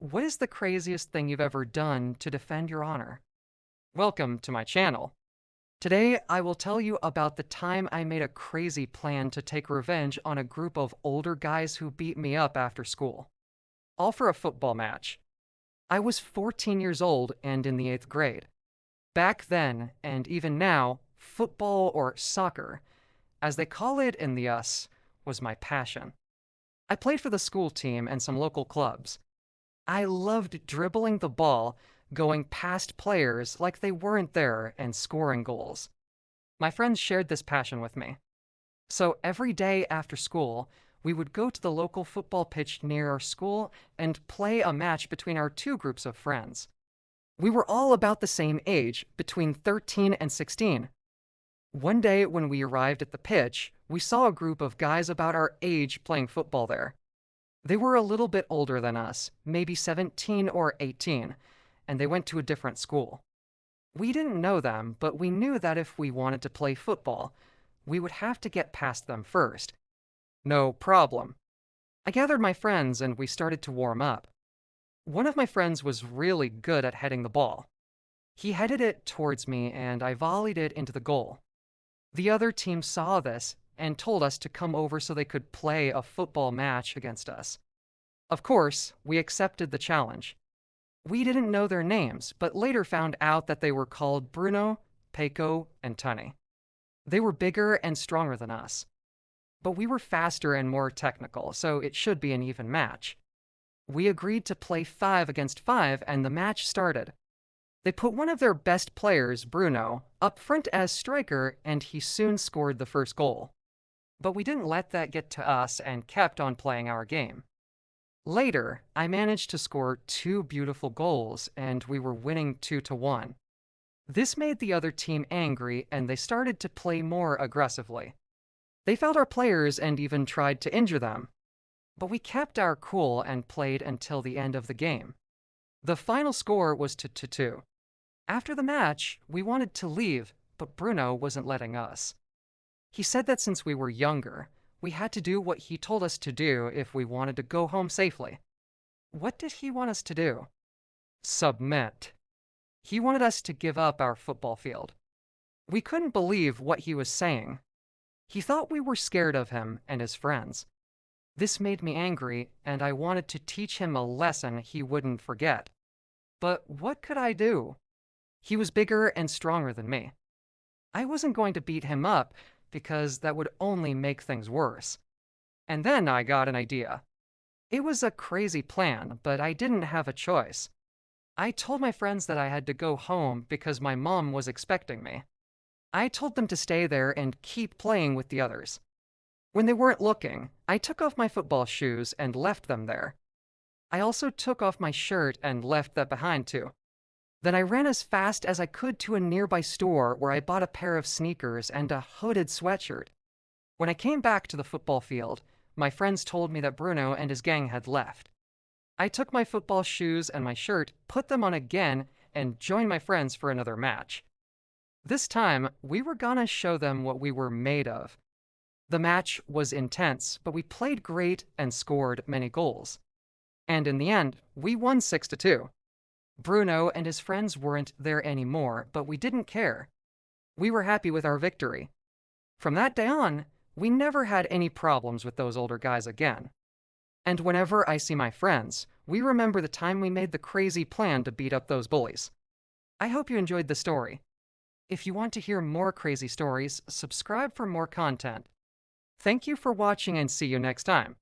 What is the craziest thing you've ever done to defend your honor? Welcome to my channel. Today, I will tell you about the time I made a crazy plan to take revenge on a group of older guys who beat me up after school. All for a football match. I was 14 years old and in the 8th grade. Back then, and even now, football or soccer, as they call it in the US, was my passion. I played for the school team and some local clubs. I loved dribbling the ball, going past players like they weren't there, and scoring goals. My friends shared this passion with me. So every day after school, we would go to the local football pitch near our school and play a match between our two groups of friends. We were all about the same age, between 13 and 16. One day when we arrived at the pitch, we saw a group of guys about our age playing football there. They were a little bit older than us, maybe 17 or 18, and they went to a different school. We didn't know them, but we knew that if we wanted to play football, we would have to get past them first. No problem. I gathered my friends and we started to warm up. One of my friends was really good at heading the ball. He headed it towards me and I volleyed it into the goal. The other team saw this and told us to come over so they could play a football match against us. Of course, we accepted the challenge. We didn't know their names, but later found out that they were called Bruno, Peiko, and Tunny. They were bigger and stronger than us. But we were faster and more technical, so it should be an even match. We agreed to play 5 against 5, and the match started. They put one of their best players, Bruno, up front as striker, and he soon scored the first goal. But we didn't let that get to us and kept on playing our game. Later, I managed to score 2 beautiful goals, and we were winning 2-1. This made the other team angry, and they started to play more aggressively. They fouled our players and even tried to injure them. But we kept our cool and played until the end of the game. The final score was 2-2. After the match, we wanted to leave, but Bruno wasn't letting us. He said that since we were younger, we had to do what he told us to do if we wanted to go home safely. What did he want us to do? Submit. He wanted us to give up our football field. We couldn't believe what he was saying. He thought we were scared of him and his friends. This made me angry, and I wanted to teach him a lesson he wouldn't forget. But what could I do? He was bigger and stronger than me. I wasn't going to beat him up, because that would only make things worse. And then I got an idea. It was a crazy plan, but I didn't have a choice. I told my friends that I had to go home because my mom was expecting me. I told them to stay there and keep playing with the others. When they weren't looking, I took off my football shoes and left them there. I also took off my shirt and left that behind too. Then I ran as fast as I could to a nearby store where I bought a pair of sneakers and a hooded sweatshirt. When I came back to the football field, my friends told me that Bruno and his gang had left. I took my football shoes and my shirt, put them on again, and joined my friends for another match. This time, we were gonna show them what we were made of. The match was intense, but we played great and scored many goals. And in the end, we won 6-2. Bruno and his friends weren't there anymore, but we didn't care. We were happy with our victory. From that day on, we never had any problems with those older guys again. And whenever I see my friends, we remember the time we made the crazy plan to beat up those bullies. I hope you enjoyed the story. If you want to hear more crazy stories, subscribe for more content. Thank you for watching and see you next time.